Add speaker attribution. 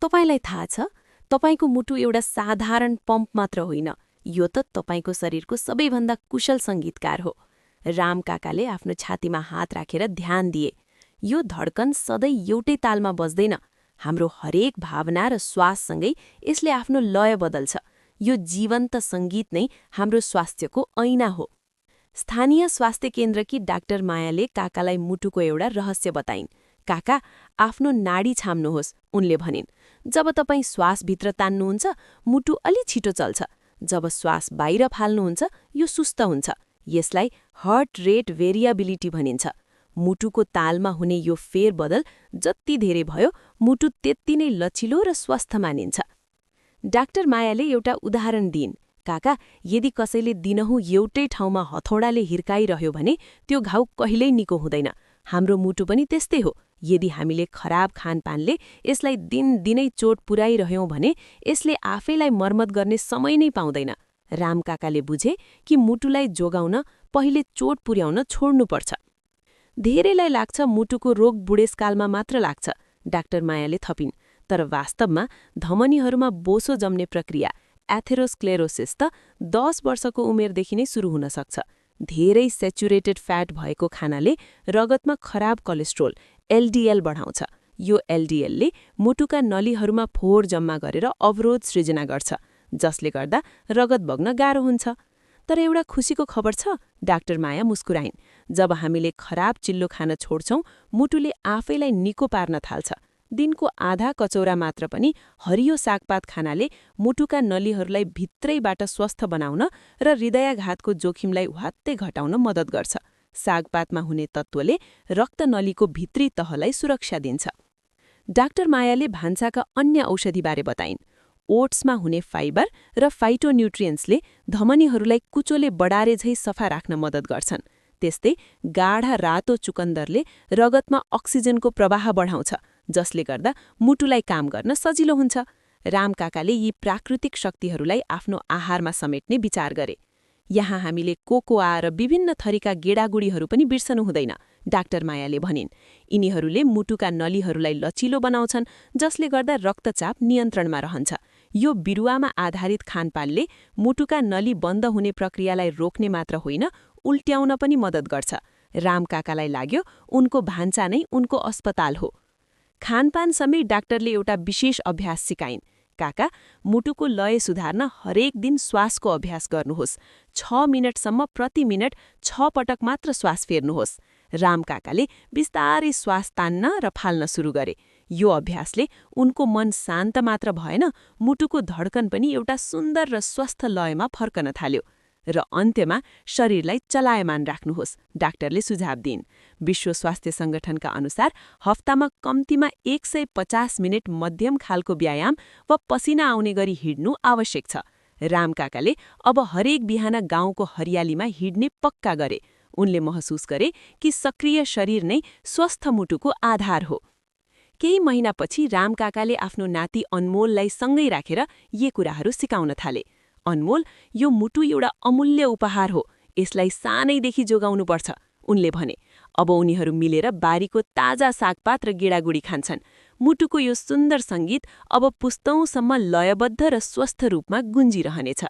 Speaker 1: तपाईलाई थाहा छ, तपाईको मुटु एउटा साधारण पम्प मात्र होइन, यो त तपाईको शरीरको सबैभन्दा कुशल संगीतकार हो। राम काकाले आफ्नो छातीमा हात राखेर ध्यान दिए। यो धड्कन सधैँ एउटै तालमा बज्दैन। हाम्रो हरेक भावना र श्वाससँगै यसले आफ्नो लय बदल्छ। यो जीवन्त संगीत नै हाम्रो स्वास्थ्यको ऐना हो। स्थानीय स्वास्थ्य केन्द्रकी डाक्टर मायाले काकालाई मुटुको एउटा रहस्य बताइन्। काका, आफ्नो नाडी छाम्नुहोस्, उनले भनिन्। जब तपाईँ श्वासभित्र तान्नुहुन्छ, मुटु अलि छिटो चल्छ। जब श्वास बाहिर फाल्नुहुन्छ, यो सुस्त हुन्छ। यसलाई हार्ट रेट भेरिएबिलिटी भनिन्छ। मुटुको तालमा हुने यो फेरबदल जति धेरै भयो, मुटु त्यति नै लचिलो र स्वस्थ मानिन्छ। डाक्टर मायाले एउटा उदाहरण दिइन्। काका, यदि कसैले दिनहुँ एउटै ठाउँमा हथौडाले हिर्काइरह्यो भने त्यो घाउ कहिल्यै निको हुँदैन। हाम्रो मुटु पनि त्यस्तै हो। यदि हामीले खराब खानपानले यसलाई दिनदिनै चोट पुर्याइरह्यौं भने यसले आफैलाई मर्मत गर्ने समय नै पाउँदैन। राम काकाले बुझे कि मुटुलाई जोगाउन पहिले चोट पुर्याउन छोड्नुपर्छ। धेरैलाई लाग्छ मुटुको रोग बुढेसकालमा मात्र लाग्छ, डाक्टर मायाले थपिन्। तर वास्तवमा धमनीहरूमा बोसो जम्ने प्रक्रिया एथेरोस्क्लेरोसिस त 10 वर्षको उमेरदेखि नै सुरु हुन सक्छ। धेरै सेचुरेटेड फ्याट भएको खानाले रगतमा खराब कोलेस्ट्रोल एलडिएल बढाउँछ। यो एलडिएलले मुटुका नलीहरूमा फोहोर जम्मा गरेर अवरोध सृजना गर्छ, जसले गर्दा रगत बग्न गाह्रो हुन्छ। तर एउटा खुसीको खबर छ, डाक्टर माया मुस्कुराइन्। जब हामीले खराब चिल्लो खान छोड्छौं, मुटुले आफैलाई निको पार्न थाल्छ। दिनको आधा कचौरा मात्र पनि हरियो सागपात खानाले मुटुका नलीहरूलाई भित्रैबाट स्वस्थ बनाउन र हृदयाघातको जोखिमलाई ह्वात्तै घटाउन मद्दत गर्छ। सागपातमा हुने तत्त्वले रक्तनलीको भित्री तहलाई सुरक्षा दिन्छ। डाक्टर मायाले भान्साका अन्य औषधिबारे बताइन्। ओट्समा हुने फाइबर र फाइटोन्युट्रियन्ट्सले धमनीहरूलाई कुचोले बडारे झै सफा राख्न मद्दत गर्छन्। त्यस्तै गाढा रातो चुकन्दरले रगतमा अक्सिजनको प्रवाह बढाउँछ, जसले गर्दा मुटुलाई काम गर्न सजिलो हुन्छ। राम काकाले यी प्राकृतिक शक्तिहरूलाई आफ्नो आहारमा समेट्ने विचार गरे। यहाँ हामीले कोकोआ र विभिन्न थरीका गेडागुडीहरू पनि बिर्सनु हुँदैन, डाक्टर मायाले भनिन्। यिनीहरूले मुटुका नलीहरूलाई लचिलो बनाउँछन्, जसले गर्दा रक्तचाप नियन्त्रणमा रहन्छ। यो बिरुवामा आधारित खानपानले मुटुका नली बन्द हुने प्रक्रियालाई रोक्ने मात्र होइन, उल्ट्याउन पनि मद्दत गर्छ। राम काकालाई लाग्यो उनको भान्सा नै उनको अस्पताल हो। खानपानसँगै डाक्टरले एउटा विशेष अभ्यास सिकाइन्। काका, मुटुको लय सुधार्न हरेक दिन श्वासको अभ्यास गर्नुहोस्। 6 मिनटसम्म प्रति मिनट 6 पटक मात्र श्वास फेर्नुहोस्। राम काकाले बिस्तारै श्वास तान्न र फाल्न सुरु गरे। यो अभ्यासले उनको मन शान्त मात्र भएन, मुटुको धड्कन पनि एउटा सुन्दर र स्वस्थ लयमा फर्कन थाल्यो। र अन्त्यमा शरीरलाई चलायमान राख्नुहोस्, डाक्टरले सुझाव दिइन्। विश्व स्वास्थ्य संगठनका अनुसार हप्तामा कम्तीमा 150 मिनट मध्यम खालको व्यायाम वा पसिना आउने गरी हिँड्नु आवश्यक छ। राम काकाले अब हरेक बिहान गाउँको हरियालीमा हिँड्ने पक्का गरे। उनले महसुस गरे कि सक्रिय शरीर नै स्वस्थ मुटुको आधार हो। केही महिनापछि राम काकाले आफ्नो नाति अनमोललाई सँगै राखेर यी कुराहरू सिकाउन थाले। अनमोल, यो मुटु एउटा अमूल्य उपहार हो, यसलाई सानैदेखि जोगाउनुपर्छ, उनले भने। अब उनीहरू मिलेर बारीको ताजा सागपात र गेडागुडी खान्छन्। मुटुको यो सुन्दर संगीत अब पुस्तौंसम्म लयबद्ध र स्वस्थ रूपमा गुन्जिरहनेछ।